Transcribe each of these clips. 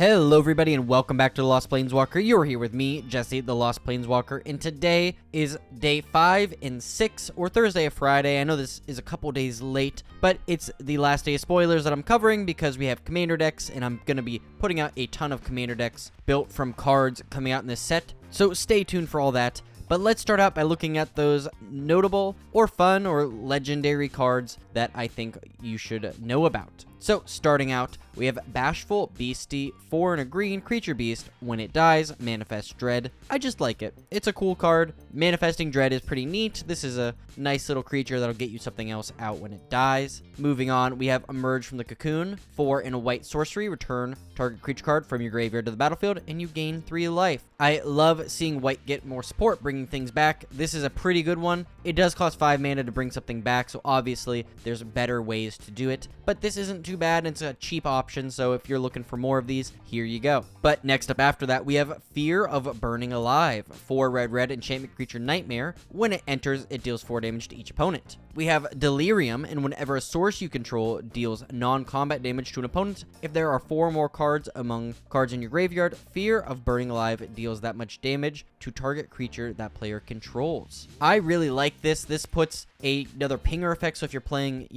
Hello everybody and welcome back to The Lost Planeswalker. You're here with me, Jesse, The Lost Planeswalker, and today is day 5 and 6, or Thursday or Friday. I know this is a couple days late, but it's the last day of spoilers that I'm covering because we have commander decks, and I'm going to be putting out a ton of commander decks built from cards coming out in this set, so stay tuned for all that. But let's start out by looking at those notable or fun or legendary cards that I think you should know about. So, starting out, we have Bashful Beastie, 4 and a green, creature beast. When it dies, manifest Dread. I just like it. It's a cool card. Manifesting Dread is pretty neat. This is a nice little creature that'll get you something else out when it dies. Moving on, we have Emerge from the Cocoon, 4 and a white sorcery. Return target creature card from your graveyard to the battlefield, and you gain 3 life. I love seeing white get more support, bringing things back. This is a pretty good one. It does cost 5 mana to bring something back, so obviously there's better ways to do it. But this isn't too bad. It's a cheap option, so if you're looking for more of these, here you go. But next up after that, we have Fear of Burning Alive, 4 red enchantment creature nightmare. When it enters, it deals 4 damage to each opponent. We have Delirium, and whenever a source you control deals non-combat damage to an opponent, if there are 4 or more cards among cards in your graveyard, Fear of Burning Alive deals that much damage to target creature that player controls. I really like this. This puts another pinger effect, so if you're playing,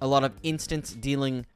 a lot of instants dealing,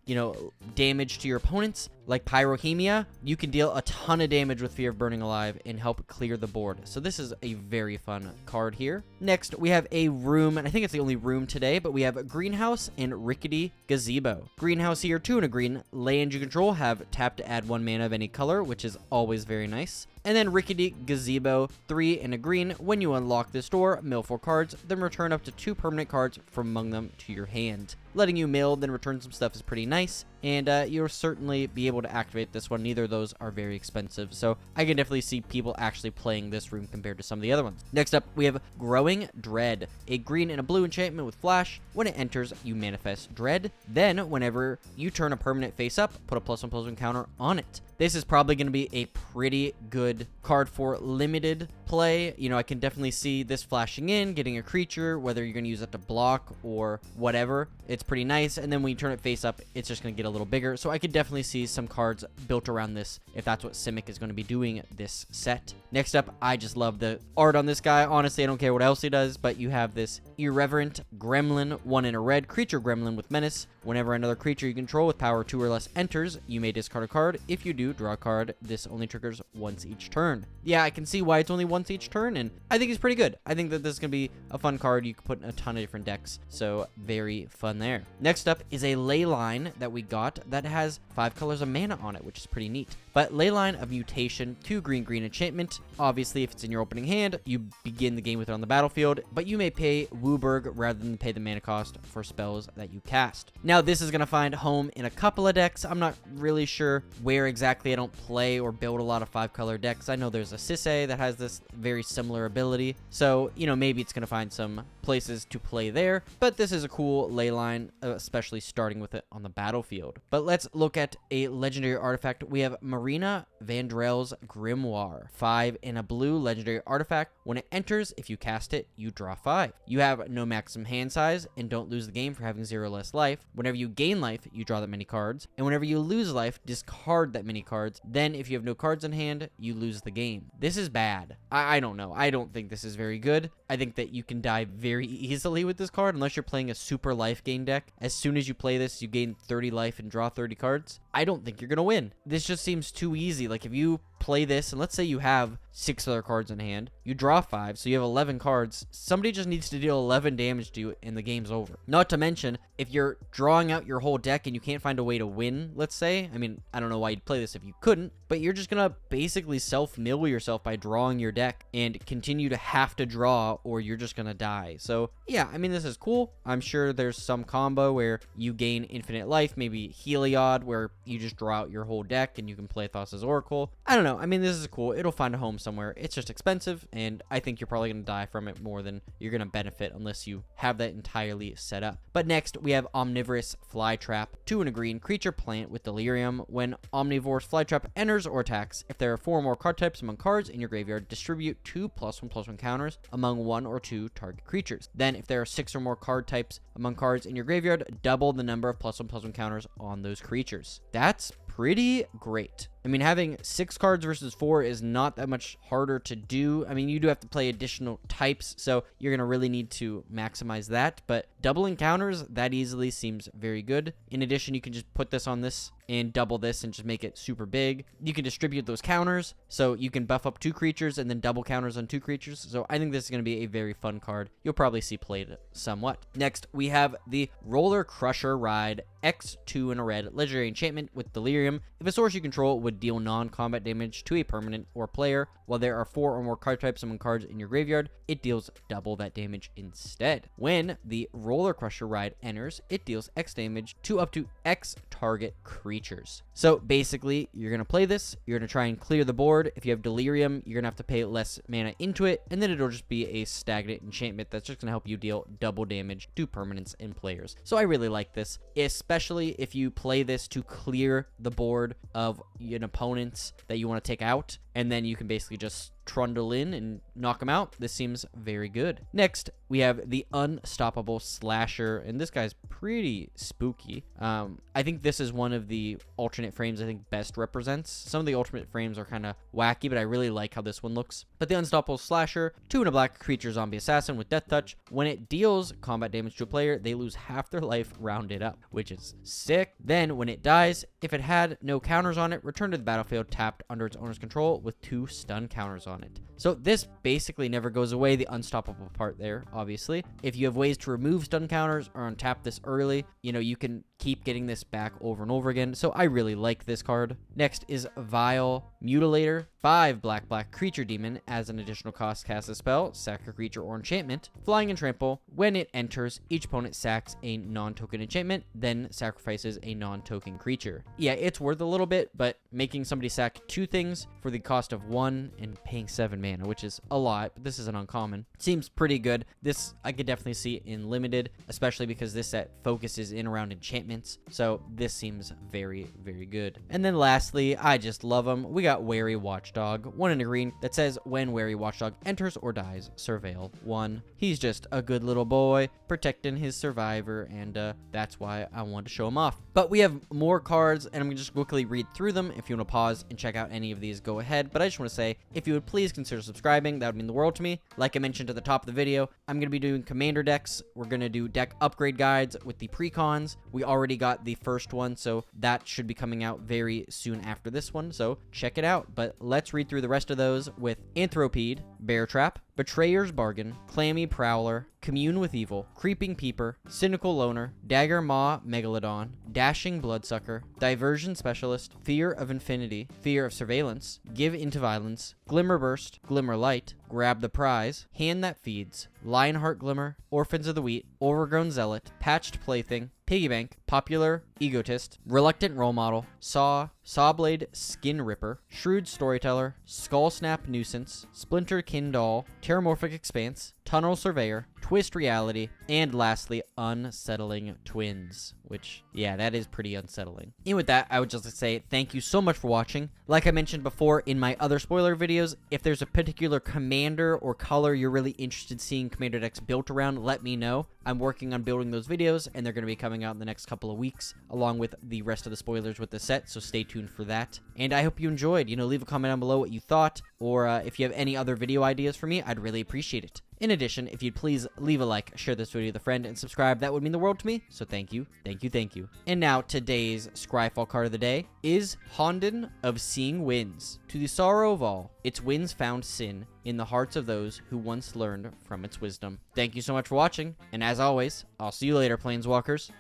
damage to your opponents, like Pyrohemia, you can deal a ton of damage with Fear of Burning Alive and help clear the board. So this is a very fun card here. Next, we have a room, and I think it's the only room today, but we have Greenhouse and Rickety Gazebo. Greenhouse here, 2 and a green. Land you control have tap to add 1 mana of any color, which is always very nice. And then Rickety Gazebo, 3 and a green. When you unlock this door, mill 4 cards, then return up to 2 permanent cards from among them to your hand. Letting you mill, then return some stuff is pretty nice, and you'll certainly be able to activate this one. Neither of those are very expensive, so I can definitely see people actually playing this room compared to some of the other ones. Next up, we have Growing Dread, a green and a blue enchantment with flash. When it enters, you manifest Dread. Then, whenever you turn a permanent face up, put a +1/+1 counter on it. This is probably going to be a pretty good card for limited play. I can definitely see this flashing in, getting a creature, whether you're going to use it to block or whatever. It's pretty nice, and then when you turn it face up, it's just going to get a little bigger. So I could definitely see some cards built around this if that's what Simic is going to be doing this set. Next up, I just love the art on this guy. Honestly, I don't care what else he does, but you have this Irreverent Gremlin, 1 in a red, creature gremlin with menace. Whenever another creature you control with power 2 or less enters, you may discard a card. If you do, draw a card. This only triggers once each turn. Yeah, I can see why it's only once each turn, and I think it's pretty good. I think that this is going to be a fun card. You can put in a ton of different decks, so very fun there. Next up is a Leyline that we got that has 5 colors of mana on it, which is pretty neat. But Leyline of Mutation, 2 green enchantment. Obviously, if it's in your opening hand, you begin the game with it on the battlefield, but you may pay Wooburg rather than pay the mana cost for spells that you cast. Now, this is going to find home in a couple of decks. I'm not really sure where exactly. I don't play or build a lot of 5-color decks. I know there's a Sisay that has this very similar ability, so, maybe it's going to find some places to play there, but this is a cool Leyline, especially starting with it on the battlefield. But let's look at a legendary artifact. We have Marina Vandrell's Grimoire, 5 in a blue legendary artifact. When it enters, if you cast it, you draw 5. You have no maximum hand size and don't lose the game for having 0 less life. Whenever you gain life, you draw that many cards, and whenever you lose life, discard that many cards. Then if you have no cards in hand, you lose the game. This is bad. I don't know. I don't think this is very good. I think that you can die very easily with this card unless you're playing a super life gain deck. As soon as you play this, you gain 30 life and draw 30 cards. I don't think you're going to win. This just seems too easy. Like, if you play this, and let's say you have 6 other cards in hand, you draw 5, so you have 11 cards. Somebody just needs to deal 11 damage to you, and the game's over. Not to mention, if you're drawing out your whole deck and you can't find a way to win, let's say, I don't know why you'd play this if you couldn't, but you're just gonna basically self-mill yourself by drawing your deck and continue to have to draw, or you're just gonna die. So, yeah, this is cool. I'm sure there's some combo where you gain infinite life, maybe Heliod, where you just draw out your whole deck and you can play Thassa's Oracle. I don't know. This is cool. It'll find a home somewhere. It's just expensive, and I think you're probably going to die from it more than you're going to benefit unless you have that entirely set up. But next, we have Omnivorous Flytrap, 2 and a green, creature plant with Delirium. When Omnivorous Flytrap enters or attacks, if there are 4 or more card types among cards in your graveyard, distribute 2 +1/+1 counters among 1 or 2 target creatures. Then, if there are 6 or more card types among cards in your graveyard, double the number of +1/+1 counters on those creatures. That's pretty great. I mean, having 6 cards versus 4 is not that much harder to do. I mean, you do have to play additional types, so you're going to really need to maximize that. But double encounters, that easily seems very good. In addition, you can just put this on this and double this and just make it super big. You can distribute those counters, so you can buff up 2 creatures and then double counters on 2 creatures. So I think this is going to be a very fun card. You'll probably see played somewhat. Next, we have the Roller Crusher Ride X2 in a red legendary enchantment with Delirium. If a source you control would deal non-combat damage to a permanent or player, while there are 4 or more card types among cards in your graveyard, it deals double that damage instead. When the Roller Crusher Ride enters, it deals X damage to up to X target creatures. So basically, you're going to play this, you're going to try and clear the board. If you have Delirium, you're going to have to pay less mana into it, and then it'll just be a stagnant enchantment that's just going to help you deal double damage to permanents and players. So I really like this, especially if you play this to clear the board of an opponents that you want to take out, and then you can basically just trundle in and knock them out. This seems very good. Next, we have the Unstoppable Slasher, and this guy's pretty spooky. I think this is one of the alternate frames I think best represents. Some of the alternate frames are kind of wacky, but I really like how this one looks. But the Unstoppable Slasher, 2 and a black creature zombie assassin with Death Touch. When it deals combat damage to a player, they lose half their life rounded up, which is sick. Then when it dies, if it had no counters on it, return to the battlefield tapped under its owner's control with 2 stun counters on it. So this basically never goes away, the unstoppable part there, obviously. If you have ways to remove stun counters or untap this early, you can keep getting this back over and over again. So I really like this card. Next is Vile Mutilator. 5 black creature demon. As an additional cost, cast a spell, sack a creature or enchantment. Flying and trample. When it enters, each opponent sacks a non-token enchantment, then sacrifices a non-token creature. Yeah, it's worth a little bit, but making somebody sack 2 things for the cost of 1 and paying 7 mana, which is a lot, but this is an uncommon, seems pretty good. This I could definitely see in limited, especially because this set focuses in around enchantments. So this seems very, very good. And then lastly, I just love them. We got Wary Watchdog, 1 in a green that says when Wary Watchdog enters or dies, surveil 1. He's just a good little boy protecting his survivor, and that's why I wanted to show him off. But we have more cards, and I'm gonna just quickly read through them. If you want to pause and check out any of these, go ahead. But I just want to say, if you would please consider subscribing, that would mean the world to me. Like I mentioned at the top of the video, I'm going to be doing commander decks. We're going to do deck upgrade guides with the precons. We already got the first one, so that should be coming out very soon after this one, so check it out. But let's read through the rest of those with Anthropede, Bear Trap, Betrayer's Bargain, Clammy Prowler, Commune with Evil, Creeping Peeper, Cynical Loner, Dagger Maw Megalodon, Dashing Bloodsucker, Diversion Specialist, Fear of Infinity, Fear of Surveillance, Give Into Violence, Glimmer Burst, Glimmer Light, Grab the Prize, Hand That Feeds, Lionheart Glimmer, Orphans of the Wheat, Overgrown Zealot, Patched Plaything, Piggy Bank, Popular Egotist, Reluctant Role Model, Sawblade Skin Ripper, Shrewd Storyteller, Skull Snap Nuisance, Splinter Kin Doll, Terramorphic Expanse, Tunnel Surveyor, Twist Reality, and lastly, Unsettling Twins, which, yeah, that is pretty unsettling. And with that, I would just like to say thank you so much for watching. Like I mentioned before in my other spoiler videos, if there's a particular commander or color you're really interested in seeing commander decks built around, let me know. I'm working on building those videos, and they're going to be coming out in the next couple of weeks, along with the rest of the spoilers with the set, so stay tuned for that. And I hope you enjoyed. Leave a comment down below what you thought, or if you have any other video ideas for me, I'd really appreciate it. In addition, if you'd please leave a like, share this video with a friend, and subscribe, that would mean the world to me, so thank you, thank you, thank you. And now, today's Scryfall card of the day is Honden of Seeing Winds. To the sorrow of all, its winds found sin in the hearts of those who once learned from its wisdom. Thank you so much for watching, and as always, I'll see you later, Planeswalkers.